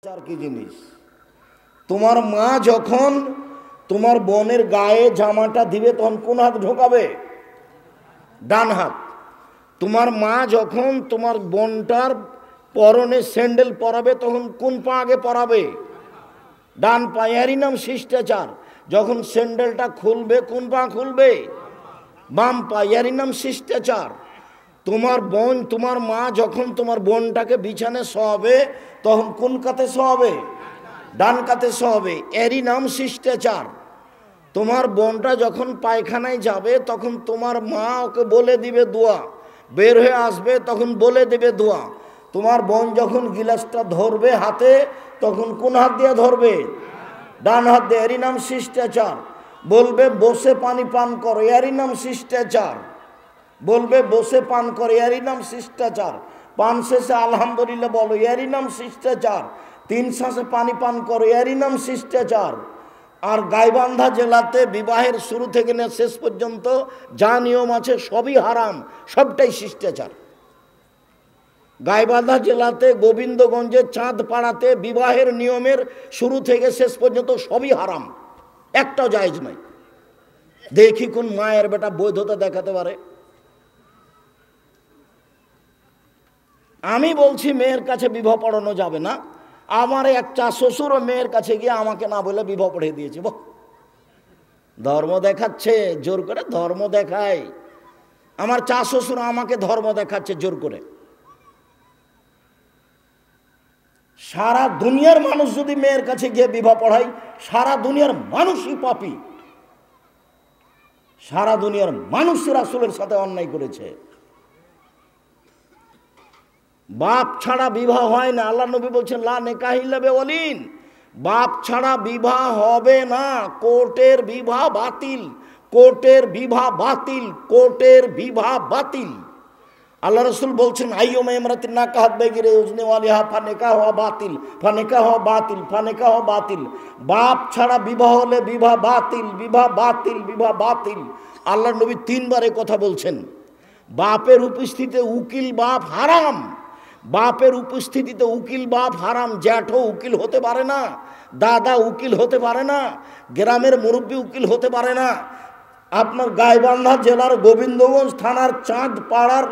চার কি জিনিস? তোমার মা যখন তোমার বোনের গায়ে জামাটা দিবে তখন কোন হাত ঢোকাবে? ডান হাত। তোমার মা যখন তোমার বোনটার পরনে স্যান্ডেল পরাবে তখন কোন পা আগে পরাবে? ডান পা। এরই নাম শিষ্টাচার। যখন স্যান্ডেলটা খুলবে কোন পা খুলবে? বাম পা। এরই নাম শিষ্টাচার। তোমার বোন, তোমার মা যখন তোমার বোনটাকে বিছানায় শোয়াবে তখন কোন কাতে শোয়াবে? ডান কাতে শোয়াবে। এরই নাম শিষ্টাচার। তোমার বোনটা যখন পায়খানায় যাবে তখন তোমার মা ওকে বলে দিবে দোয়া, বের হয়ে আসবে তখন বলে দেবে দোয়া। তোমার বোন যখন গিলাসটা ধরবে হাতে তখন কোন হাত দিয়ে ধরবে? ডান হাত দিয়ে। এরই নাম শিষ্টাচার। বলবে বসে পানি পান করো, এরই নাম শিষ্টাচার। বলবে বসে পান করে, এরই নাম শিষ্টাচার। পান শেষে আলহামদুলিল্লাহ বলো, এরই নাম শিষ্টাচার। 3 শ্বাসে পানি পান করো, এরই নাম শিষ্টাচার। আর গাইবান্ধা জেলাতে বিবাহের শুরু থেকে না শেষ পর্যন্ত যা নিয়ম আছে সবই হারাম, সবটাই শিষ্টাচার। গাইবান্ধা জেলাতে গোবিন্দগঞ্জে চাঁদপাড়াতে বিবাহের নিয়মের শুরু থেকে শেষ পর্যন্ত সবই হারাম, একটাও জায়েজ নাই। দেখি কোন মায়ের বেটা বৈধতা দেখাতে পারে। আমি বলছি মেয়ের কাছে বিবাহ পড়ানো যাবে না। আমার একটা শ্বশুরও মেয়ের কাছে গিয়ে আমাকে না বলে বিবাহ পড়িয়ে দিয়েছে। বাহ, ধর্ম দেখাচ্ছে জোর করে, ধর্ম দেখায়। আমার শ্বশুর আমাকে ধর্ম দেখাচ্ছে জোর করে। সারা দুনিয়ার মানুষ যদি মেয়ের কাছে গিয়ে বিবাহ পড়ায়, সারা দুনিয়ার মানুষই পাপী। সারা দুনিয়ার মানুষ রাসূলের সাথে অন্যায় করেছে। বাপ ছাড়া বিবাহ হয় না। আল্লাহ নবী বলছেন লা নিকাহ ইল্লা বিওয়ালিন, বাপ ছাড়া বিবাহ হবে না। কোর্টের বিবাহ বাতিল, কোর্টের বিবাহ বাতিল, কোর্টের বিবাহ বাতিল। আল্লাহ রাসূল বলছেন আইয়ুমা ইমরাতিন নাকাহাত বিগাইরি ইজনি ওয়ালিহা ফানিকাহু বাতিল, ফানিকাহু বাতিল, ফানিকাহু বাতিল। বাপ ছাড়া বিবাহ হলে বিবাহ বাতিল, বিবাহ বাতিল, বিবাহ বাতিল। আল্লাহ নবী 3 বার এই কথা বলছেন। বাপের উপস্থিতিতে উকিল বাপ হারাম। বাপের উপস্থিতিতে উকিল বাপ হারাম। জ্যাঠও উকিল হতে পারে না, দাদা উকিল হতে পারে না, গ্রামের মুরব্বী উকিল হতে পারে না। আপনার গাইবান্ধা জেলার গোবিন্দগঞ্জ থানার চাঁদপাড়ার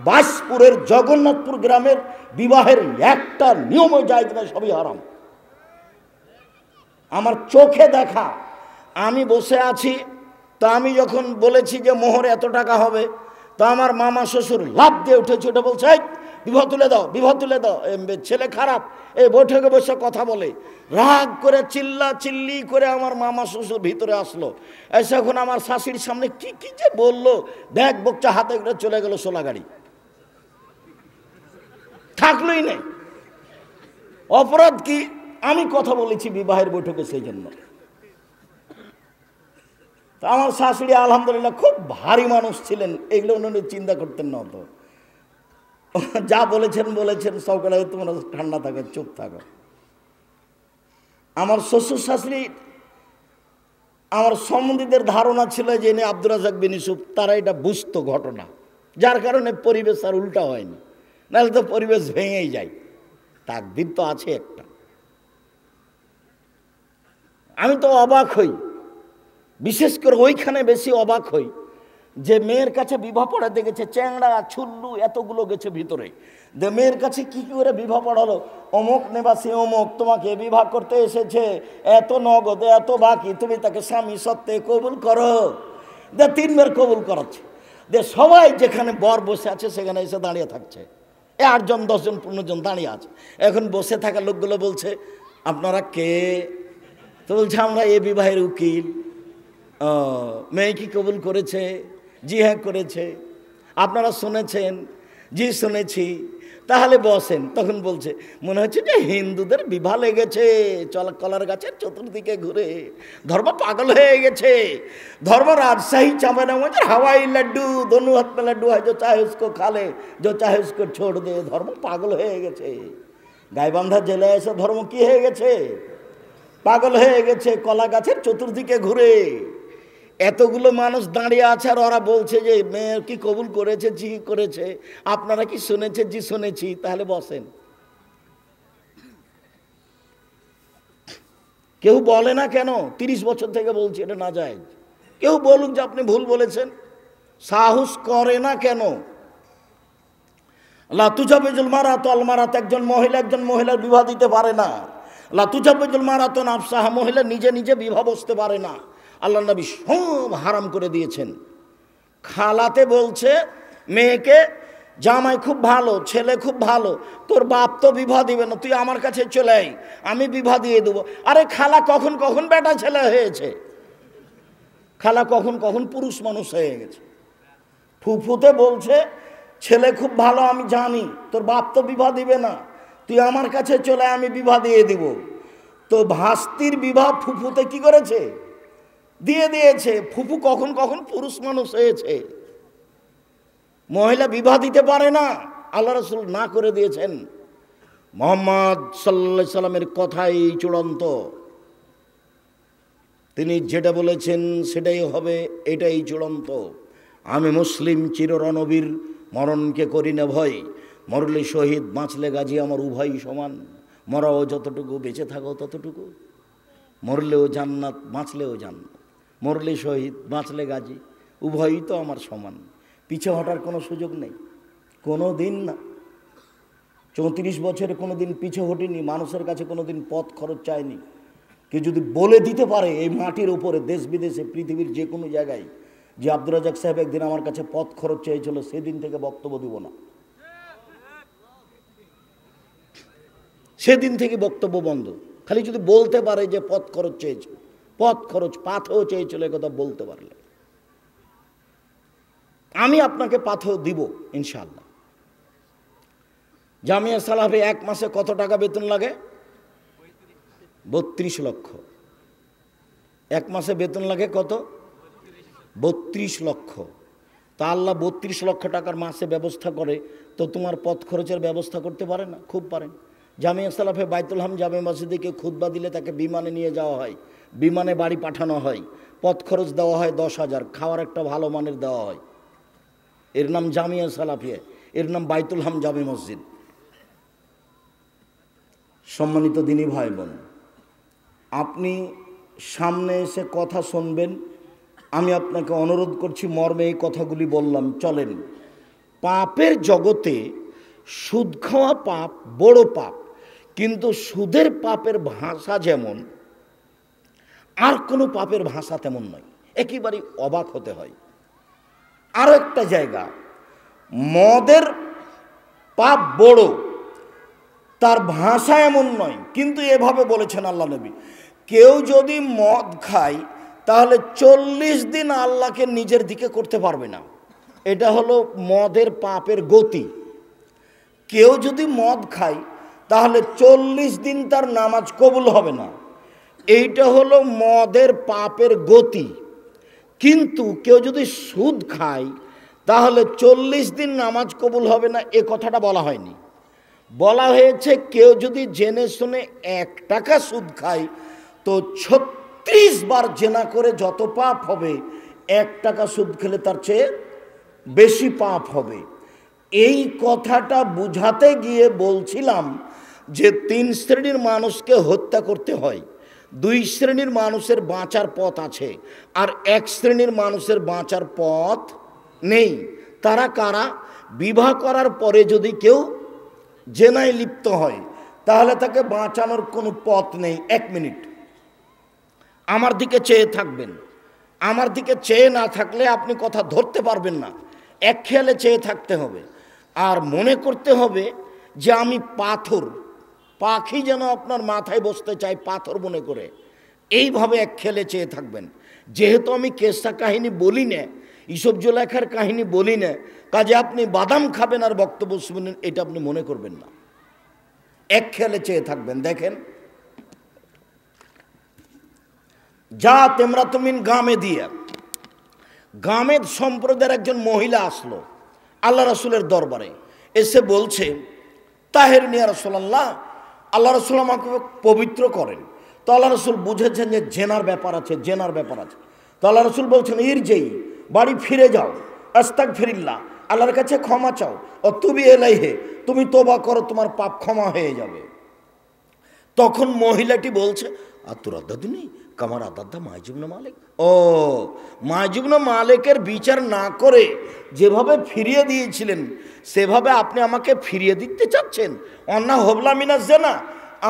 বাইশপুরের জগন্নাথপুর গ্রামের বিবাহের একটা নিয়মও জায়েজ না, সবই হারাম। আমার চোখে দেখা। আমি বসে আছি, তো আমি যখন বলেছি যে মোহর এত টাকা হবে, তো আমার মামা শ্বশুর লাফ দিয়ে উঠেছে, ওটা বলছে এই বিবাহ তুলে দাও, বিবাহ তুলে দাও। ছেলে খারাপ, এই বৈঠকে বসে কথা বলে। রাগ করে চিল্লা চিল্লি করে আমার মামা শ্বশুর ভিতরে আসলো। এসে এখন আমার শাশুড়ির সামনে কি কি যে বললো, ব্যাগ বকচা হাতে করে চলে গেল 16 গাড়ি, থাকলোই নেই। অপরাধ কি? আমি কথা বলেছি বিবাহের বৈঠকে, সেই জন্য। তা আমার শাশুড়ি আলহামদুলিল্লাহ খুব ভারী মানুষ ছিলেন, এগুলো উনি চিন্তা করতেন না। তো যা বলেছেন বলেছেন, সকালে তোমরা ঠান্ডা থাকো, চুপ থাকো। আমার শ্বশুর শাশুড়ি, আমার সম্বন্ধীদের ধারণা ছিল যে আব্দুর রাজ্জাক বিন ইউসুফ, তারা এটা বুঝতো ঘটনা, যার কারণে পরিবেশ আর উল্টা হয়নি, নাহলে তো পরিবেশ ভেঙেই যায়। তাকদীর তো আছে একটা। আমি তো অবাক হই, বিশেষ করে ওইখানে বেশি অবাক হই যে মেয়ের কাছে বিবাহ পড়াতে গেছে, চ্যাংড়া ছুল্লু এতগুলো গেছে ভিতরে। যে মেয়ের কাছে কি করে বিবাহ পড়ালো? অমুক নিবাসী অমুক তোমাকে বিবাহ করতে এসেছে, এত নগদ এত বাকি, তুমি তাকে স্বামী সত্ত্বে কবুল করো। 3 বার কবুল করাচ্ছে। সবাই যেখানে বর বসে আছে সেখানে এসে দাঁড়িয়ে থাকছে। 8 জন 10 জন 15 জন দাঁড়িয়ে আছে। এখন বসে থাকা লোকগুলো বলছে আপনারা কে? তো বলছে আমরা এ বিবাহের উকিল। মেয়ে কি কবুল করেছে? জি হ্যাঁ করেছে। আপনারা শুনেছেন? জি শুনেছি। তাহলে বসেন। তখন বলছে মনে হচ্ছে যে হিন্দুদের বিবাহ লেগেছে কলার গাছের চতুর্দিকে ঘুরে, ধর্ম পাগল হয়ে গেছে। ধর্ম রাজশাহী চাঁপাইনবাবগঞ্জের হাওয়াই লাড্ডু, দোনো হাত মে লাড্ডু হয়, जो चाहे उसको खा ले, जो चाहे उसको छोड़ दे। ধর্ম পাগল হয়ে গেছে। গাইবান্ধা জেলায় এসে ধর্ম কি হয়ে গেছে? পাগল হয়ে গেছে, কলা গাছের চতুর্দিকে ঘুরে। এতগুলো মানুষ দাঁড়িয়ে আছে আর ওরা বলছে যে মেয়ে কি কবুল করেছে? জি করেছে। আপনারা কি শুনেছেন? জি শুনেছি। তাহলে বসেন। কেউ বলে না কেন? 30 বছর থেকে বলছি এটা না যায়। কেউ বলুক যে আপনি ভুল বলেছেন, সাহস করে না কেন? লাতুজাবিজুল মারাত আল মারাত, একজন মহিলার বিবাহ দিতে পারে না। লাতুজাবিজুল মারাত নাফসাহা, মহিলা নিজে নিজে বিবাহ বসতে পারে না। আল্লাহ নবী সব হারাম করে দিয়েছেন। খালাতে বলছে মেয়েকে, জামাই খুব ভালো, ছেলে খুব ভালো, তোর বাপ তো বিবাহ দিবে না, তুই আমার কাছে চলে আয়, আমি বিবাহ দিয়ে দেবো। আরে খালা কখন কখন বেটা ছেলে হয়েছে, খালা কখন কখন পুরুষ মানুষ হয়ে গেছে। ফুফুতে বলছে ছেলে খুব ভালো, আমি জানি, তোর বাপ তো বিবাহ দিবে না, তুই আমার কাছে চলে আয়, আমি বিবাহ দিয়ে দিব। তো ভাস্তির বিবাহ ফুফুতে কি করেছে? দিয়ে দিয়েছে। ফুফু কখন কখন পুরুষ মানুষ হয়েছে। মহিলা বিবাহ দিতে পারে না, আল্লাহ রাসূল না করে দিয়েছেন। মুহাম্মদ সাল্লাল্লাহু আলাইহি সাল্লামের কথাই চূড়ান্ত। তিনি যেটা বলেছেন সেটাই হবে, এটাই চূড়ান্ত। আমি মুসলিম চিররণবীর, মরণকে করি না ভয়, মরলে শহীদ বাঁচলে গাজী, আমার উভয়ই সমান। মরাও যতটুকু, বেঁচে থাকো ততটুকু। মরলেও জান্নাত, বাঁচলেও জান্নাত। মরলে শহীদ, বাঁচলে গাজী, উভয়ই তো আমার সমান। পিছে হটার কোনো সুযোগ নেই, কোনো দিন না। 34 বছরে কোনো দিন পিছে হটিনি, মানুষের কাছে কোনো দিন পথ খরচ চায়নি। কেউ যদি বলে দিতে পারে এই মাটির উপরে, দেশ বিদেশে, পৃথিবীর যে কোনো জায়গায়, যে আব্দুর রাজ্জাক সাহেব একদিন আমার কাছে পথ খরচ চেয়েছিল, সেদিন থেকে বক্তব্য দিব না। সেদিন থেকে বক্তব্য বন্ধ। খালি যদি বলতে পারে যে পথ খরচ চেয়েছিল, পথ খরচ পাথেও চেয়েছিল, কথা বলতে পারলে আমি আপনাকে পাথেও দিব ইনশাআল্লাহ। জামিয়া সালাফে 1 মাসে কত টাকা বেতন লাগে? 32 লক্ষ। 1 মাসে বেতন লাগে কত? 32 লক্ষ। তা আল্লাহ 32 লক্ষ টাকার মাসে ব্যবস্থা করে, তো তোমার পথ খরচের ব্যবস্থা করতে পারে না? খুব পারেন। জামিয়া সালাফে বাইতুল হাম জামে মসজিদে খুতবা দিলে তাকে বিমানে নিয়ে যাওয়া হয়, বিমানে বাড়ি পাঠানো হয়, পথ খরচ দেওয়া হয় 10,000, খাওয়ার একটা ভালো মানের দেওয়া হয়। এর নাম জামিয়া সালাফিয়া, এর নাম বাইতুল হাম জামে মসজিদ। সম্মানিত দিনী ভাই বোন, আপনি সামনে এসে কথা শুনবেন, আমি আপনাকে অনুরোধ করছি, মর্মে এই কথাগুলি বললাম। চলেন, পাপের জগতে সুদ খাওয়া পাপ, বড় পাপ, কিন্তু সুদের পাপের ভাষা যেমন আর কোনো পাপের ভাষা তেমন নয়, একেবারে অবাক হতে হয়। আরও একটা জায়গা, মদের পাপ বড়, তার ভাষা এমন নয়, কিন্তু এভাবে বলেছেন আল্লাহ নবী, কেউ যদি মদ খায় তাহলে 40 দিন আল্লাহকে নিজের দিকে করতে পারবে না। এটা হলো মদের পাপের গতি। কেউ যদি মদ খায় তাহলে 40 দিন তার নামাজ কবুল হবে না। এইটা হলো মদের পাপের গতি। কিন্তু কেউ যদি সুদ খায় তাহলে 40 দিন নামাজ কবুল হবে না, এ কথাটা বলা হয়নি। বলা হয়েছে কেউ যদি জেনে শুনে 1 টাকা সুদ খায় তো 36 বার জেনা করে যত পাপ হবে, 1 টাকা সুদ খেলে তার চেয়ে বেশি পাপ হবে। এই কথাটা বুঝাতে গিয়ে বলছিলাম যে 3 শ্রেণীর মানুষকে হত্যা করতে হয়, 2 শ্রেণীর মানুষের বাঁচার পথ আছে, আর 1 শ্রেণীর মানুষের বাঁচার পথ নেই। তারা কারা? বিবাহ করার পরে যদি কেউ জেনায় লিপ্ত হয় তাহলে তাকে বাঁচানোর কোনো পথ নেই। 1 মিনিট আমার দিকে চেয়ে থাকবেন, আমার দিকে চেয়ে না থাকলে আপনি কথা ধরতে পারবেন না। এক খেয়ালে চেয়ে থাকতে হবে, আর মনে করতে হবে যে আমি পাথর, পাখি যেন আপনার মাথায় বসতে চায় পাথর মনে করে, এইভাবে এক খেয়ালে চেয়ে থাকবেন। যেহেতু আমি কেসা কাহিনী বলি না, ইসব জুলেখার কাহিনী বলি না, কাজে আপনি বাদাম খাবেন আর বক্তব্য শুনেন, এটা আপনি মনে করবেন না। এক খেয়ালে চেয়ে থাকবেন। দেখেন, যা তেমরা তুমিন গামে দিয়া, গামেদ সম্প্রদায়ের একজন মহিলা আসলো আল্লাহ রাসূলের দরবারে, এসে বলছে, তাহের নিয়া রাসূলুল্লাহ, আল্লাহ রাসূল আমাকে পবিত্র করেন। তো আল্লাহ রাসূল বুঝেছেন যে জেনার ব্যাপার আছে, জেনার ব্যাপার আছে। তো আল্লাহ রাসূল বলছেন, ইরজেই, বাড়ি ফিরে যাও, আস্তাগফিরিল্লাহ, আল্লাহর কাছে ক্ষমা চাও, ও তুবি ইলাইহি, তুমি তওবা করো, তোমার পাপ ক্ষমা হয়ে যাবে। তখন মহিলাটি বলছে আর তোর আদাদিনী কামার আদাদা মাইজুবনা মালিক। ও মাইজুবনা মালিকের বিচার না করে যেভাবে ফিরিয়ে দিয়েছিলেন সেভাবে আপনি আমাকে ফিরিয়ে দিতে চাচ্ছেন? অন্না হবলামিনা জেনা,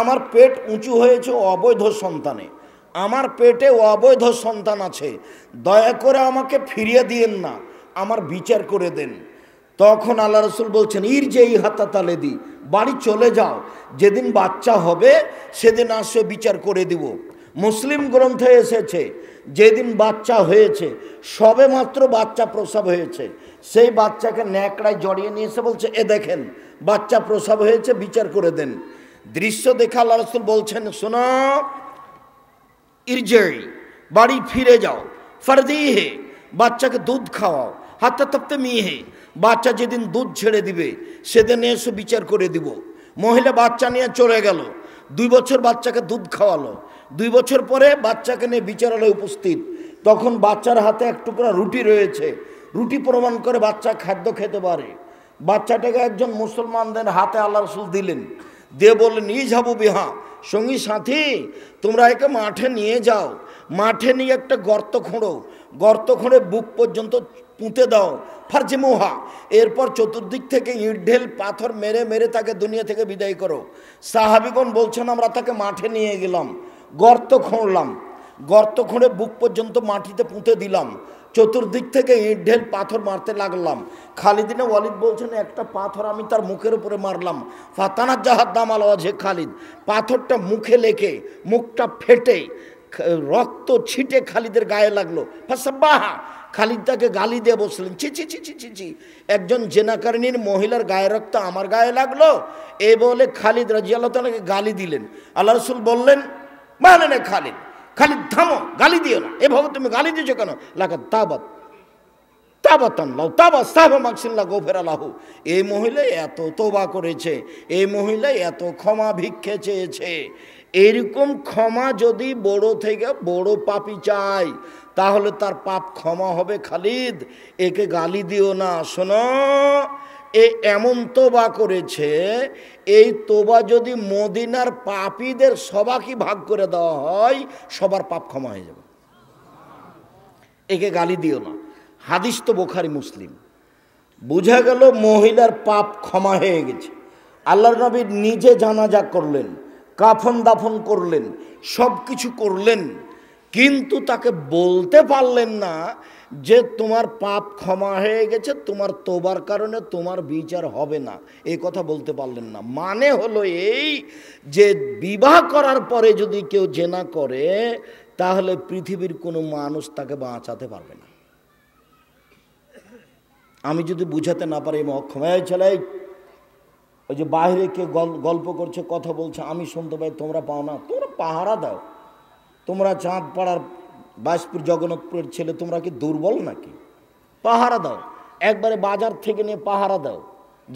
আমার পেট উঁচু হয়েছে অবৈধ সন্তানে, আমার পেটে অবৈধ সন্তান আছে, দয়া করে আমাকে ফিরিয়ে দিয়েন না, আমার বিচার করে দেন। তখন আল্লাহ রসুল বলছেন ইর যে হাতা তালে দি, বাড়ি চলে যাও, যেদিন বাচ্চা হবে সেদিন আসে বিচার করে দিব। মুসলিম গ্রন্থে এসেছে যেদিন বাচ্চা হয়েছে, সবে মাত্র বাচ্চা প্রসব হয়েছে, সেই বাচ্চাকে ন্যাকড়ায় জড়িয়ে নিয়ে এসে বলছে এ দেখেন বাচ্চা প্রসব হয়েছে, বিচার করে দেন। দৃশ্য দেখে আল্লাহ রসুল বলছেন শোনো, ইরজেই বাড়ি ফিরে যাও, ফারদিহে বাচ্চাকে দুধ খাওয়াও, হাতে তপ্তে মিহে বাচ্চা যেদিন দুধ ছেড়ে দিবে সেদিন এসে বিচার করে দিব। মহিলা বাচ্চা নিয়ে চলে গেল, 2 বছর বাচ্চাকে দুধ খাওয়ালো, 2 বছর পরে বাচ্চাকে নিয়ে বিচারালয়ে উপস্থিত। তখন বাচ্চার হাতে এক টুকরা রুটি রয়েছে, রুটি প্রমাণ করে বাচ্চা খাদ্য খেতে পারে। বাচ্চাটাকে একজন মুসলমানদের হাতে আল্লাহ রসুল দিলেন, দিয়ে বললেন ই যাবো বিহা, সঙ্গী সাথী তোমরা একে মাঠে নিয়ে যাও, মাঠে নিয়ে একটা গর্ত খোঁড়ো, গর্ত খুঁড়ে বুক পর্যন্ত পুঁতে দাও, ফার্জে মোহা, এরপর চতুর্দিক থেকে ইট ঢেল পাথর মেরে মেরে তাকে দুনিয়া থেকে বিদায় করো। সাহাবিগণ বলছেন আমরা তাকে মাঠে নিয়ে গেলাম, গর্ত খুঁড়লাম, গর্ত খুঁড়ে বুক পর্যন্ত মাটিতে পুঁতে দিলাম, চতুর্দিক থেকে ইট ঢেল পাথর মারতে লাগলাম। খালিদ ইবনে ওয়ালিদ বলছেন একটা পাথর আমি তার মুখের উপরে মারলাম, ফাতানাত জাহাদ দামাল ওয়াজহে খালিদ, পাথরটা মুখে লেগে মুখটা ফেটে রক্ত ছিটে খালিদের গায়ে লাগলো। ফাসাব্বাহা, খালিদ তাকে গালি দিয়ে বসলেন ছি ছি ছি ছি ছি ছি, একজন জেনাকারিনীর মহিলার গায়ে রক্ত আমার গায়ে লাগলো, এই বলে খালিদ রাদিয়াল্লাহু তাআলাকে গালি দিলেন। আল্লাহ রাসূল বললেন মানে না খালিদ, খালিদ থামো, গালি দিও না, এভাবে তুমি গালি দিয়েছো কেন? লাকাদ তাবাত তাবাতান লাউ তাবা সাহাবা মাকসিল্লাহ গোফেরা লাহু, এই মহিলা এত তোবা করেছে, এই মহিলা এত ক্ষমা ভিক্ষে চেয়েছে, এরকম ক্ষমা যদি বড় থেকে বড় পাপী চায় তাহলে তার পাপ ক্ষমা হবে। খালিদ একে গালি দিও না, শোনো এ এমন তোবা করেছে, এই তোবা যদি মদিনার পাপীদের সবাইকে ভাগ করে দেওয়া হয় সবার পাপ ক্ষমা হয়ে যাবে, একে গালি দিও না। হাদিস তো বুখারী মুসলিম। বোঝা গেল মহিলার পাপ ক্ষমা হয়ে গেছে। আল্লাহর নবী নিজে জানাজা করলেন, কাফন দাফন করলেন, সব কিছু করলেন, কিন্তু তাকে বলতে পারলেন না যে তোমার পাপ ক্ষমা হয়ে গেছে, তোমার তোবার কারণে তোমার বিচার হবে না, এই কথা বলতে পারলেন না। মানে হলো এই যে বিবাহ করার পরে যদি কেউ জেনা করে তাহলে পৃথিবীর কোনো মানুষ তাকে বাঁচাতে পারবে না। আমি যদি বুঝাতে না পারি আমি অক্ষম। এই ছেলে, ওই যে বাইরে কে গল্প করছে কথা বলছে আমি শুনতে পাই, তোমরা পাও না, তোমরা পাহারা দাও, তোমরা চাঁদপাড়ার বাইশপুর জগন্নাথপুরের ছেলে, তোমরা কি দুর্বল নাকি? পাহারা দাও, একবারে বাজার থেকে নিয়ে পাহারা দাও।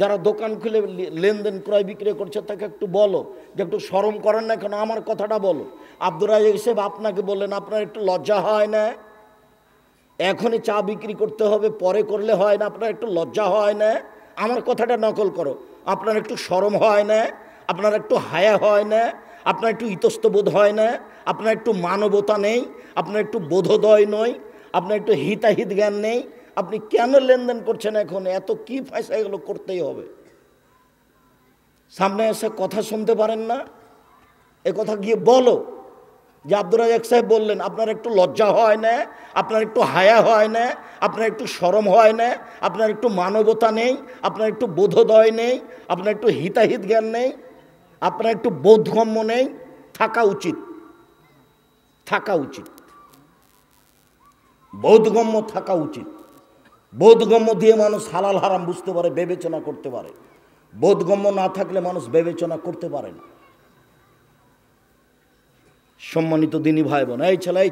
যারা দোকান খুলে লেনদেন ক্রয় বিক্রয় করছে তাকে একটু বলো যে একটু শরম করেন না কেন, আমার কথাটা বলো। আব্দুর রাজ্জাক সাহেব আপনাকে বললেন আপনার একটু লজ্জা হয় না? এখনই চা বিক্রি করতে হবে, পরে করলে হয় না? আপনার একটু লজ্জা হয় না? আমার কথাটা নকল করো, আপনার একটু শরম হয় না? আপনার একটু হায়া হয় না? আপনার একটু ইতস্তবোধ হয় না? আপনার একটু মানবতা নেই? আপনার একটু বোধোদয় নয়? আপনার একটু হিতাহিত জ্ঞান নেই? আপনি কেন লেনদেন করছেন এখন? এত কি পয়সা এগুলো করতেই হবে? সামনে এসে কথা শুনতে পারেন না? এ কথা গিয়ে বলো যে আব্দুর রাজ্জাক সাহেব বললেন আপনার একটু লজ্জা হয় না, আপনার একটু হায়া হয় না, আপনার একটু শরম হয় না, আপনার একটু মানবতা নেই, আপনার একটু বোধোদয় নেই, আপনার একটু হিতাহিত জ্ঞান নেই, আপনার একটু বোধগম্য নেই। থাকা উচিত, থাকা উচিত, বোধগম্য থাকা উচিত। বোধগম্য দিয়ে মানুষ হালাল হারাম বুঝতে পারে, বিবেচনা করতে পারে। বোধগম্য না থাকলে মানুষ বিবেচনা করতে পারে না। সম্মানিত দিনী ভাই বোন, এই ছেলে,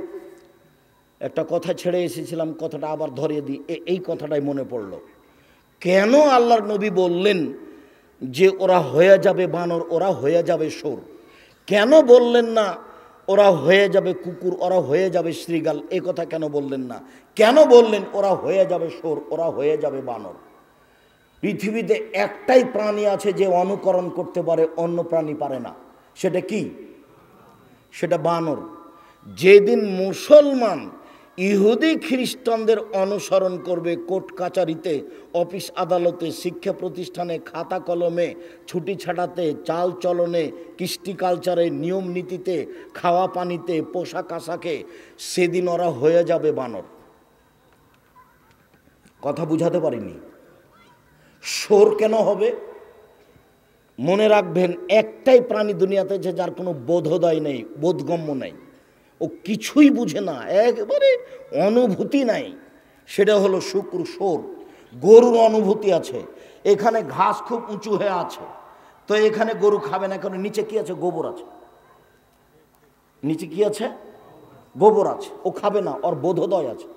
একটা কথা ছেড়ে এসেছিলাম, কথাটা আবার ধরিয়ে দিই, এই কথাটাই মনে পড়ল। কেন আল্লাহর নবী বললেন যে ওরা হয়ে যাবে বানর, ওরা হয়ে যাবে শোর? কেন বললেন না ওরা হয়ে যাবে কুকুর, ওরা হয়ে যাবে শ্রীগাল? এই কথা কেন বললেন না? কেন বললেন ওরা হয়ে যাবে শোর, ওরা হয়ে যাবে বানর? পৃথিবীতে একটাই প্রাণী আছে যে অনুকরণ করতে পারে, অন্য প্রাণী পারে না। সেটা কি? সেটা বানর। যেদিন মুসলমান ইহুদি খ্রিস্টানদের অনুসরণ করবে, কোর্ট কাচারিতে, অফিস আদালতে, শিক্ষা প্রতিষ্ঠানে, খাতা কলমে, ছুটি ছাটাতে, চাল চলনে, কৃষ্টি কালচারে, নিয়ম নীতিতে, খাওয়া পানিতে, পোশাক আশাকে, সেদিন ওরা হয়ে যাবে বানর। কথা বুঝাতে পারিনি? শোর কেন হবে? মনে রাখবেন, একটাই প্রাণী দুনিয়াতে যে যার কোনো বোধোদয় নেই, বোধগম্য নেই, ও কিছুই বুঝে না, একেবারে অনুভূতি নাই, সেটা হলো শুক্র, শোর। গরুর অনুভূতি আছে, এখানে ঘাস খুব উঁচু হয়ে আছে, তো এখানে গরু খাবে না, কারণ নিচে কি আছে? গোবর আছে। নিচে কি আছে? গোবর আছে, ও খাবে না, ওর বোধোদয় আছে।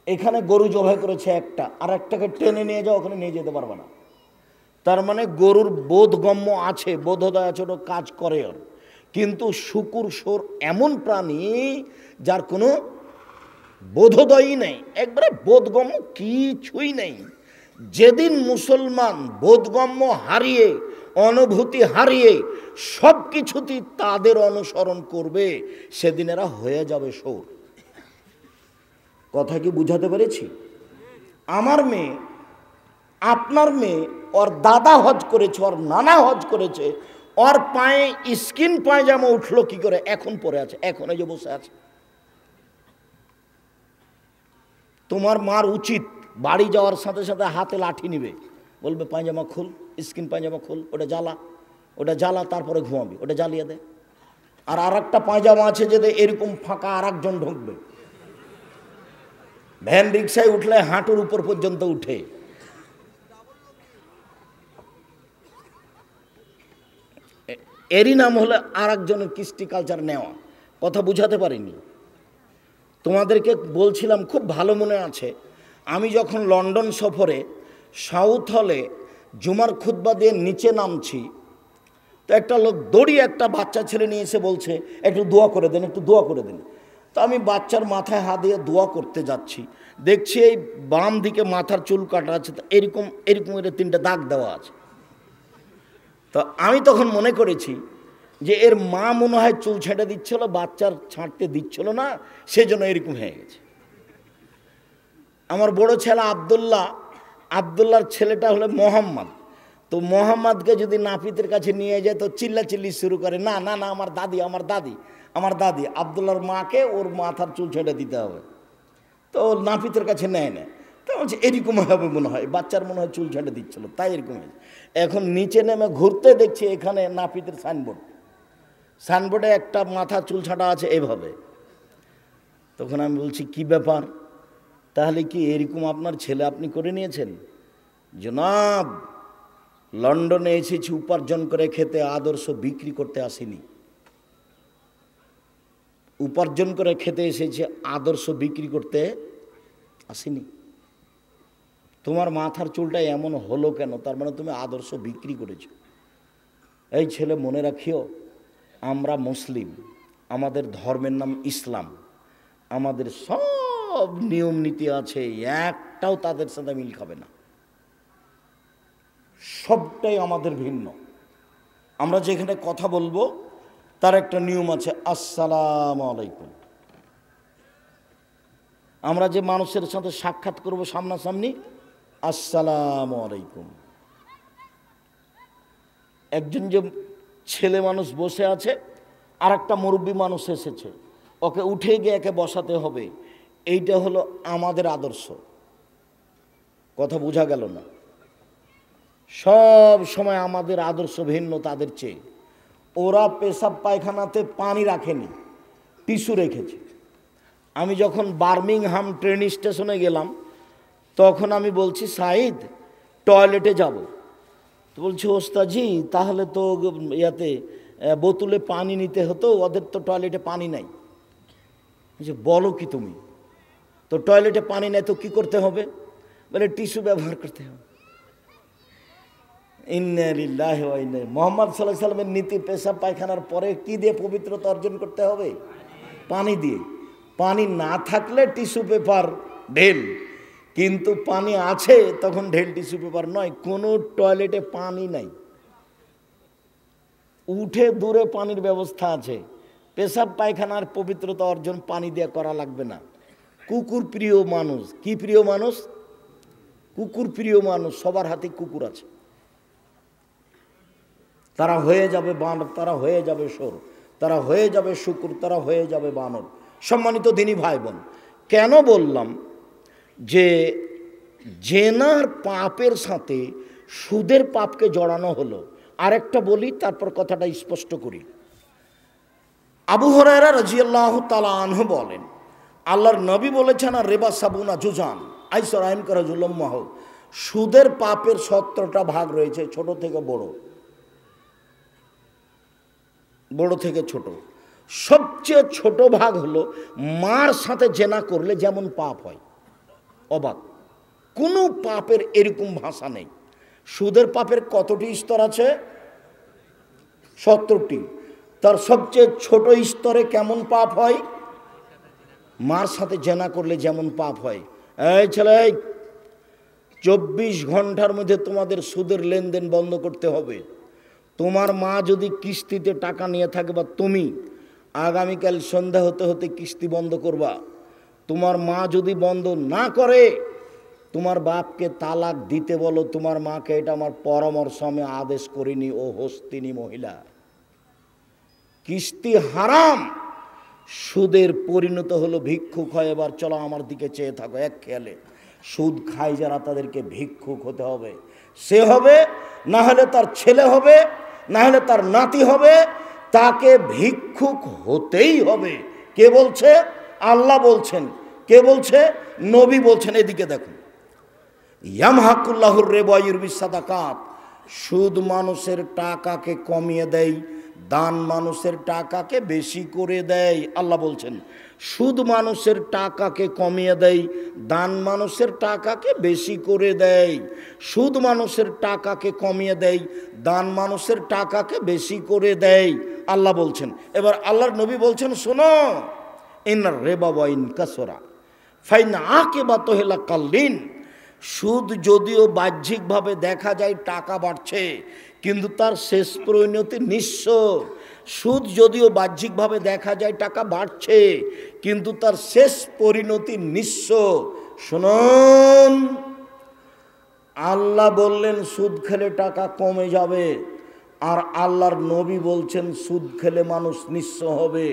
এখানে গরু জবাই করেছে একটা, আর একটাকে টেনে নিয়ে যাও, ওখানে নিয়ে যেতে পারবে না। তার মানে গরুর বোধগম্য আছে, বোধোদয় আছে, ওটা কাজ করে ওর। কিন্তু শুকুর, শোর এমন প্রাণী যার কোনো বোধোদয়ই নেই, একবারে বোধগম্য কিছুই নেই। যেদিন মুসলমান বোধগম্য হারিয়ে, অনুভূতি হারিয়ে সব কিছুতেই তাদের অনুসরণ করবে, সেদিন এরা হয়ে যাবে শোর। কথা কি বুঝাতে পেরেছি? আমার মেয়ে, আপনার মেয়ে, ওর দাদা হজ করেছে, ওর নানা হজ করেছে, ওর পায়ে স্কিন পায়জামা উঠলো কি করে? এখন পরে আছে, এখন এই যে বসে আছে। তোমার মার উচিত বাড়ি যাওয়ার সাথে সাথে হাতে লাঠি নিবে, বলবে পায়জামা খুল, স্কিন পায়জামা খুল, ওটা জ্বালা, ওটা জ্বালা, তারপরে ঘুমাবি, ওটা জ্বালিয়ে দে। আর একটা পায়জামা আছে যে এরকম ফাঁকা, আর একজন ঢুকবে। ভ্যান রিক্সায় উঠলে হাঁটুর উপর পর্যন্ত উঠে। এরই নাম হলো আর একজনের কৃষ্টি কালচার নেওয়া। কথা বুঝাতে পারিনি? তোমাদেরকে বলছিলাম, খুব ভালো মনে আছে, আমি যখন লন্ডন সফরে সাউথ হলে জুমার খুতবা দিয়ে নিচে নামছি, তো একটা লোক দৌড়িয়ে একটা বাচ্চা ছেলে নিয়ে এসে বলছে, একটু দোয়া করে দেন, একটু দোয়া করে দেন। তো আমি বাচ্চার মাথায় হাত দিয়ে দোয়া করতে যাচ্ছি, দেখছি এই বাম দিকে মাথার চুল কাটা আছে, তো এরকম এরকম এর 3টে দাগ দেওয়া আছে। তো আমি তখন মনে করেছি যে এর মা মনে হয় চুল ছেঁটে দিচ্ছিল, বাচ্চার ছাঁটতে দিচ্ছিল না, সেজন্য এরকম হয়ে গেছে। আমার বড় ছেলে আবদুল্লাহ, আবদুল্লাহর ছেলেটা হলো মোহাম্মদ। তো মোহাম্মদকে যদি নাপিতের কাছে নিয়ে যায় তো চিল্লাচিল্লি শুরু করে, না না না, আমার দাদি, আমার দাদি, আমার দাদি। আবদুল্লাহর মাকে ওর মাথার চুল ছেঁটে দিতে হবে, তো নাপিতের কাছে নেয় না। তো বলছে এরকম হবে মনে হয়, বাচ্চার মনে হয় চুল ছেঁটে দিচ্ছিল, তাই এরকম হয়েছে। এখন নিচে নেমে ঘুরতে দেখছি এখানে নাপিতের সাইনবোর্ড, সাইনবোর্ডে একটা মাথা চুল ছাঁটা আছে এভাবে। তখন আমি বলছি কি ব্যাপার, তাহলে কি এরকম আপনার ছেলে আপনি করে নিয়েছেন? জনাব, লন্ডনে এসেছি উপার্জন করে খেতে, আদর্শ বিক্রি করতে আসিনি। উপার্জন করে খেতে এসেছে, আদর্শ বিক্রি করতে আসিনি। তোমার মাথার চুলটা এমন হলো কেন? তার মানে তুমি আদর্শ বিক্রি করেছো। এই ছেলে মনে রাখিও, আমরা মুসলিম, আমাদের ধর্মের নাম ইসলাম, আমাদের সব নিয়ম নীতি আছে, একটাও তাদের সাথে মিল খাবে না, সবটাই আমাদের ভিন্ন। আমরা যেখানে কথা বলবো তার একটা নিয়ম আছে, আসসালামু আলাইকুম। আমরা যে মানুষের সাথে সাক্ষাৎ করব সামনাসামনি, আসসালামু আলাইকুম। একজন যে ছেলে মানুষ বসে আছে, আর একটা মুরব্বী মানুষ এসেছে, ওকে উঠে গিয়ে একে বসাতে হবে, এইটা হলো আমাদের আদর্শ। কথা বোঝা গেল না? সব সময় আমাদের আদর্শ ভিন্ন তাদের চেয়ে। ওরা পেশাব পায়খানাতে পানি রাখেনি, টিস্যু রেখেছে। আমি যখন বার্মিংহাম ট্রেন স্টেশনে গেলাম, তখন আমি বলছি সাঈদ টয়লেটে যাব। তো বলছি ওস্তাদজি, তাহলে তো ইয়াতে বোতলে পানি নিতে হতো, ওদের তো টয়লেটে পানি নাই। বলো কি তুমি, তো টয়লেটে পানি নেই তো কি করতে হবে? বলে টিস্যু ব্যবহার করতে হবে। ইন্না লিল্লাহি ওয়া ইন্না ইলাইহি। মুহাম্মদ সাল্লাল্লাহু আলাইহি সাল্লামের নীতি, পেশাব পায়খানার পরে কি দিয়ে পবিত্রতা অর্জন করতে হবে? পানি দিয়ে। পানি না থাকলে টিস্যু পেপার ঢেল, কিন্তু পানি আছে তখন ঢেল টিস্যু পেপার নয়। কোনো টয়লেটে পানি নাই, উঠে দূরে পানির ব্যবস্থা আছে, পেশাব পায়খানার পবিত্রতা অর্জন পানি দিয়ে করা লাগবে না। কুকুর প্রিয় মানুষ, কি প্রিয় মানুষ? কুকুর প্রিয় মানুষ, সবার হাতে কুকুর আছে। তারা হয়ে যাবে বানর, তারা হয়ে যাবে শোর, তারা হয়ে যাবে শুকুর, তারা হয়ে যাবে বানর। সম্মানিত দিনী ভাই বোন, কেন বললাম যে জেনার পাপের সাথে সুদের পাপকে জড়ানো হলো? আরেকটা বলি, তারপর কথাটা স্পষ্ট করি। আবু হুরায়রা রাদিয়াল্লাহু তাআলা আনহু বলেন, আল্লাহর নবী বলেছেন, আর রেবা সাবুনা জুজান আইসর আইন করা জুলম্মাহ, সুদের পাপের 70টা ভাগ রয়েছে, ছোট থেকে বড়, বড় থেকে ছোট। সবচেয়ে ছোট ভাগ হলো মার সাথে জেনা করলে যেমন পাপ হয়। অবাক, কোনো পাপের এরকম ভাষা নেই। সুদের পাপের কতটি স্তর আছে? 70টি। তার সবচেয়ে ছোট স্তরে কেমন পাপ হয়? মার সাথে জেনা করলে যেমন পাপ হয়। এই ছেলে, 24 ঘন্টার মধ্যে তোমাদের সুদের লেনদেন বন্ধ করতে হবে। তোমার মা যদি কিস্তিতে টাকা নিয়ে থাকে, বা তুমি আগামীকাল সন্ধ্যা হতে হতে কিস্তি বন্ধ করবা। তোমার মা যদি বন্ধ না করে, তোমার বাপকে তালাক দিতে বলো তোমার মাকে। এটা আমার পরামর্শ, আমি আদেশ করিনি, ও হস্তিনী মহিলা। কিস্তি হারাম, সুদের পরিণত হলো ভিক্ষুক হয়। এবার চলো আমার দিকে চেয়ে থাকো, এক খেয়ালে। সুদ খায় যারা, তাদেরকে ভিক্ষুক হতে হবে। সে হবে, না হলে তার ছেলে হবে, না হলে তার নাতি হবে, তাকে ভিক্ষুক হতেই হবে। কে বলছে? আল্লাহ বলছেন। কে বলছে? নবী বলছেন। এদিকে দেখুন, ইয়ামহাকুল্লাহুর রিবা ইউরবিস সাদাকাত, সুদ মানুষের টাকাকে কমিয়ে দেয়, দান মানুষের টাকাকে বেশি করে দেয়। আল্লাহ বলছেন, সুদ মানুষের টাকাকে কমিয়ে দেয়, দান মানুষের টাকাকে বেশি করে দেয়। সুদ মানুষের টাকাকে কমিয়ে দেয়, দান মানুষের টাকাকে বেশি করে দেয়। আল্লাহ বলছেন। এবার আল্লাহর নবী বলছেন, শোনো, ইন্নার রিবা ওয়া ইন কাসরা ফাইন আকিবাতুহু লাকাল্লিন, সুদ যদিও বাহ্যিকভাবে দেখা যায় টাকা বাড়ছে, কিন্তু তার শেষ পরিণতি নিঃস্ব। সুদ যদিও বাহ্যিকভাবে দেখা যায় টাকা বাড়ছে, কিন্তু তার শেষ পরিণতি নিঃস্ব। শুনুন, আল্লাহ বললেন সুদ খেলে টাকা কমে যাবে, আর আল্লাহর নবী বলছেন সুদ খেলে মানুষ নিঃস্ব হবে।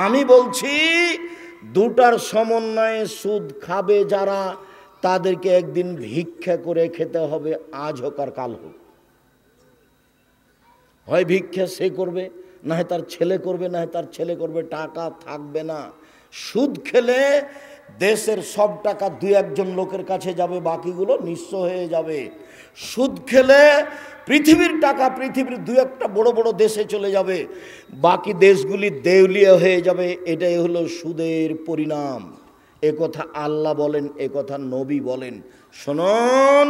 আমি বলছি দুটার সমন্বয়ে সুদ খাবে যারা, তাদেরকে একদিন ভিক্ষা করে খেতে হবে, আজ হোক আর কাল হোক। হয় ভিক্ষা সে করবে, না হয় তার ছেলে করবে, না হয় তার ছেলে করবে, টাকা থাকবে না। সুদ খেলে দেশের সব টাকা 2-1 লোকের কাছে যাবে, বাকিগুলো নিঃস্ব হয়ে যাবে। সুদ খেলে পৃথিবীর টাকা পৃথিবীর 2-1 বড় বড় দেশে চলে যাবে, বাকি দেশগুলি দেউলিয়া হয়ে যাবে। এটাই হলো সুদের পরিণাম। এ কথা আল্লাহ বলেন, এ কথা নবী বলেন। শুনুন,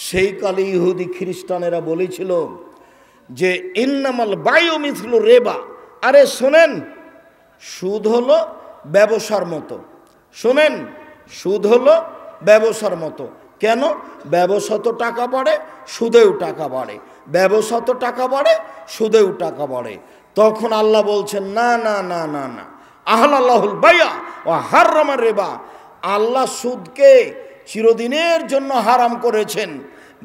সেই কালে ইহুদি খ্রিস্টানেরা বলেছিল যে ইন্নামাল বায়ু মিথলু রেবা। আরে শোনেন, সুদ হলো ব্যবসার মতো। শোনেন, সুদ হলো ব্যবসার মতো। কেন? ব্যবসা তো টাকা বাড়ে, সুদেও টাকা বাড়ে, ব্যবসা তো টাকা বাড়ে, সুদেও টাকা বাড়ে। তখন আল্লাহ বলছেন, না না না না না, আহলাল্লাহুল বাইয়া ওয়া হাররামা রিবা, আল্লাহ সুদকে চিরদিনের জন্য হারাম করেছেন,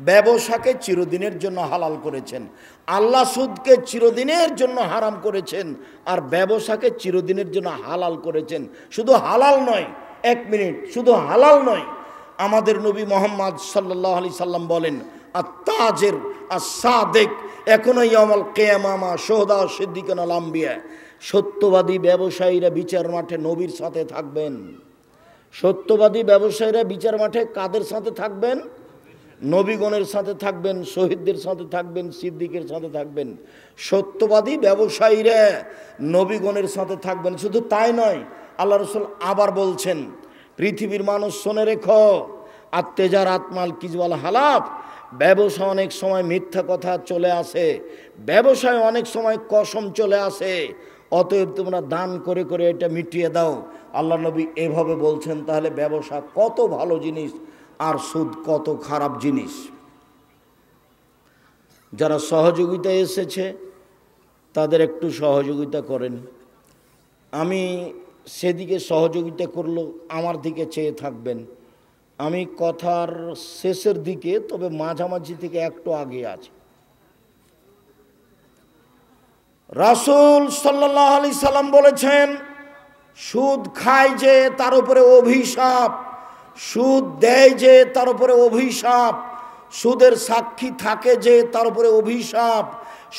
ব্যবসাকে চিরদিনের জন্য হালাল করেছেন। আল্লাহ সুদকে চিরদিনের জন্য হারাম করেছেন, আর ব্যবসাকে চিরদিনের জন্য হালাল করেছেন। শুধু হালাল নয়, 1 মিনিট, শুধু হালাল নয়, আমাদের নবী মোহাম্মদ সাল্লাল্লাহু আলাইহি সাল্লাম বলেন, আত-তাজির আস-সাদিক এখনো ইয়াউমুল কিয়ামা শুহাদা সিদ্দিকুন আল আম্বিয়া, সত্যবাদী ব্যবসায়ীরা বিচার মাঠে নবীর সাথে থাকবেন। সত্যবাদী ব্যবসায়ীরা বিচার মাঠে কাদের সাথে থাকবেন? নবীগণের সাথে থাকবেন, শহীদদের সাথে থাকবেন, সিদ্দিকের সাথে থাকবেন। সত্যবাদী ব্যবসায়ীরা নবীগণের সাথে থাকবেন। শুধু তাই নয়, আল্লাহ রাসূল আবার বলছেন, পৃথিবীর মানুষ শুনে রেখো, আত্তেজার আত্মাল কিজওয়াল হালাফ, ব্যবসা অনেক সময় মিথ্যা কথা চলে আসে, ব্যবসায় অনেক সময় কসম চলে আসে, অতএব তোমরা দান করে করে এটা মিটিয়ে দাও। আল্লাহ নবী এভাবে বলছেন। তাহলে ব্যবসা কত ভালো জিনিস, আর সুদ কত খারাপ জিনিস। যারা সহযোগিতা এসেছে তাদের একটু সহযোগিতা করেন, আমি সেদিকে সহযোগিতা করলো, আমার দিকে চেয়ে থাকবেন। আমি কথার শেষের দিকে, তবে মাঝামাঝি থেকে একটু আগে আছে। রাসূল সাল্লাল্লাহু আলাইহি সাল্লাম বলেছেন, সুদ খায় যে তার উপরে অভিশাপ, সুদ দেয় যে তার উপরে অভিশাপ, সুদের সাক্ষী থাকে যে তার উপরে অভিশাপ,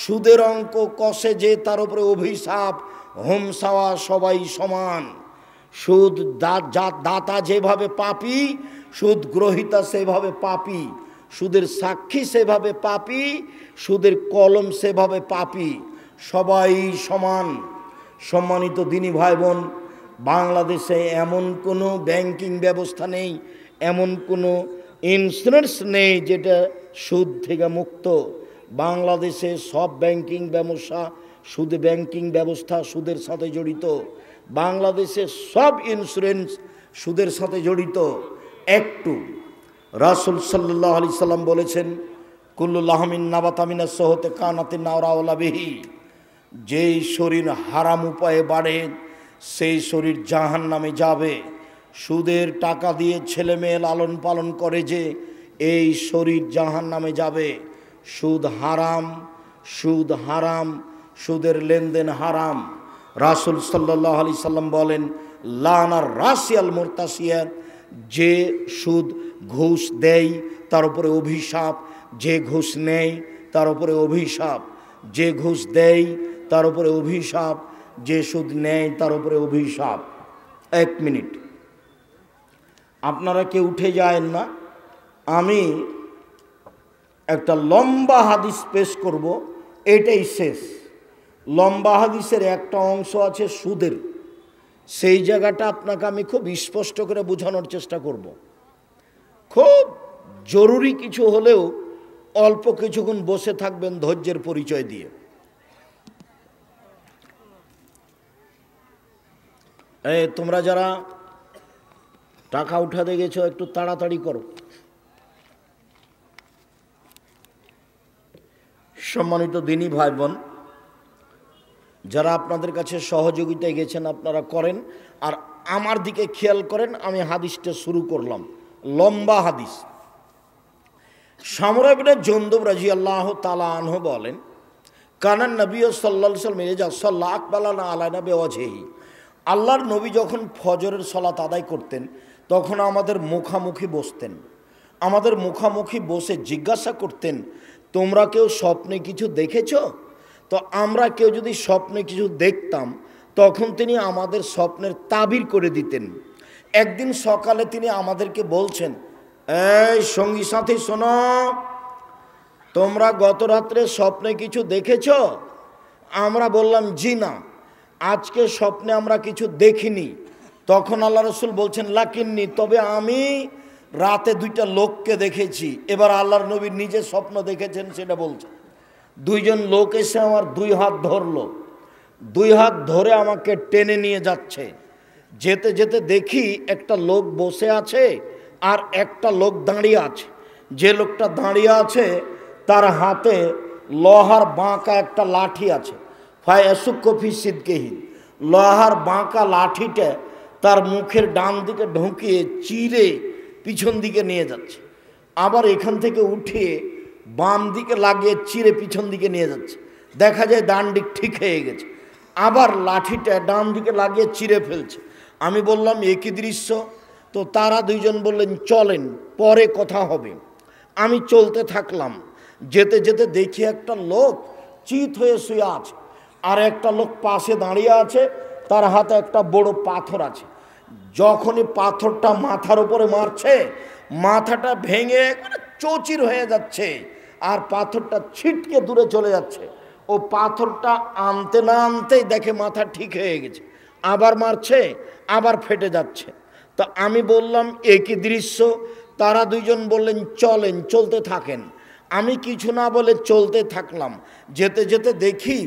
সুদের অঙ্ক কষে যে তার উপরে অভিশাপ। হোমসাওয়া সবাই সমান। সুদ দাতা যেভাবে পাপী, সুদ গ্রহীতা সেভাবে পাপী, সুদের সাক্ষী সেভাবে পাপী, সুদের কলম সেভাবে পাপী, সবাই সমান। সম্মানিত দিনী ভাই বোন, বাংলাদেশে এমন কোনো ব্যাংকিং ব্যবস্থা নেই, এমন কোনো ইন্স্যুরেন্স নেই যেটা সুদ থেকে মুক্ত। বাংলাদেশে সব ব্যাংকিং ব্যবস্থা সুদের সাথে জড়িত। বাংলাদেশে সব ইন্স্যুরেন্স সুদের সাথে জড়িত। একটু রাসূল সাল্লাল্লাহু আলাইহি সাল্লাম বলেছেন, কুল্লু লাহমিন নাবাতা মিনাস সহতে কানাতিন নাওরাওলা বিহি, যেই শরীর হারাম উপায়ে বাড়ে সেই শরীর জাহান্নামে যাবে। সুদের টাকা দিয়ে ছেলে মেয়ে লালন পালন করে যে, এই শরীর জাহান্নামে যাবে। সুদ হারাম, সুদ হারাম, সুদের লেনদেন হারাম। রাসূল সাল্লাল্লাহু আলাইহি সাল্লাম বলেন, লানার রাসিয়াল মুরতাসিয়া, যে সুদ ঘুষ দেয় তার উপরে অভিশাপ, যে ঘুষ নেয় তার উপরে অভিশাপ, যে ঘুষ দেয় তার উপরে অভিশাপ, যে সুদ নেয় তার উপরে অভিশাপ। এক মিনিট, আপনারা কেউ উঠে যায়েন না। আমি একটা লম্বা হাদিস পেশ করব, এটাই শেষ। লম্বা হাদিসের একটা অংশ আছে সুদের, সেই জায়গাটা আপনাকে আমি খুব স্পষ্ট করে বোঝানোর চেষ্টা করব। খুব জরুরি কিছু হলেও অল্প কিছুক্ষণ বসে থাকবেন ধৈর্যের পরিচয় দিয়ে। তোমরা যারা টাকা উঠাতে গেছো একটু তাড়াতাড়ি করো। সম্মানিত দিনী ভাই বোন, যারা আপনাদের কাছে সহযোগিতায় গেছেন আপনারা করেন, আর আমার দিকে খেয়াল করেন। আমি হাদিসটা শুরু করলাম, লম্বা হাদিস। সামরা ইবনে জুনদুব রাদিয়াল্লাহু তাআলা আনহু বলেন, কানান নবী সাল্লাল্লাহু আলাইহি ওয়াসাল্লাম ইজা সাল্লা আকবালানা আলাইনা বিওয়াজহিহি, আল্লাহর নবী যখন ফজরের সালাত আদায় করতেন তখন আমাদের মুখামুখি বসতেন। আমাদের মুখামুখি বসে জিজ্ঞাসা করতেন, তোমরা কেউ স্বপ্নে কিছু দেখেছো? তো আমরা কেউ যদি স্বপ্নে কিছু দেখতাম তখন তিনি আমাদের স্বপ্নের তাবির করে দিতেন। একদিন সকালে তিনি আমাদেরকে বলছেন, এই সঙ্গী সাথী শোনো, তোমরা গত রাত্রে স্বপ্নে কিছু দেখেছো? আমরা বললাম, জি না, আজকে স্বপ্নে আমরা কিছু দেখিনি। তখন আল্লাহ রসুল বলছেন, লাকিন্নি, তবে আমি রাতে দুইটা লোককে দেখেছি। এবার আল্লাহর নবী নিজে স্বপ্ন দেখেছেন সেটা বলছেন। দুইজন লোক এসে আমার দুই হাত ধরলো, দুই হাত ধরে আমাকে টেনে নিয়ে যাচ্ছে। যেতে যেতে দেখি একটা লোক বসে আছে আর একটা লোক দাঁড়িয়ে আছে। যে লোকটা দাঁড়িয়ে আছে তার হাতে লোহার বাঁকা একটা লাঠি আছে। ফায়াসুকফি সিদ্কেহি, লোহার বাঁকা লাঠিটা তার মুখের ডান দিকে ঢুকিয়ে চিরে পিছন দিকে নিয়ে যাচ্ছে। আবার এখান থেকে উঠিয়ে বাম দিকে লাগিয়ে চিরে পিছন দিকে নিয়ে যাচ্ছে। দেখা যায় ডান দিক ঠিক হয়ে গেছে। আবার লাঠিটা ডান দিকে লাগিয়ে চিরে ফেলছে। আমি বললাম, একই দৃশ্য তো। তারা দুইজন বললেন, চলেন, পরে কথা হবে। আমি চলতে থাকলাম। যেতে যেতে দেখি একটা লোক চিত হয়ে শুয়ে আছে, আর একটা লোক পাশে দাঁড়িয়ে আছে, তার হাতে একটা বড় পাথর আছে। যখনই পাথরটা মাথার উপরে মারছে, মাথাটা ভেঙে চৌচির হয়ে যাচ্ছে, আর পাথরটা ছিটকে দূরে চলে যাচ্ছে। ও পাথরটা আনতে না আনতেই দেখে মাথা ঠিক হয়ে গেছে। আবার মারছে, আবার ফেটে যাচ্ছে। তো আমি বললাম, একই দৃশ্য। তারা দুইজন বললেন, চলেন, চলতে থাকেন। আমি কিছু না বলে চলতে থাকলাম। যেতে যেতে দেখি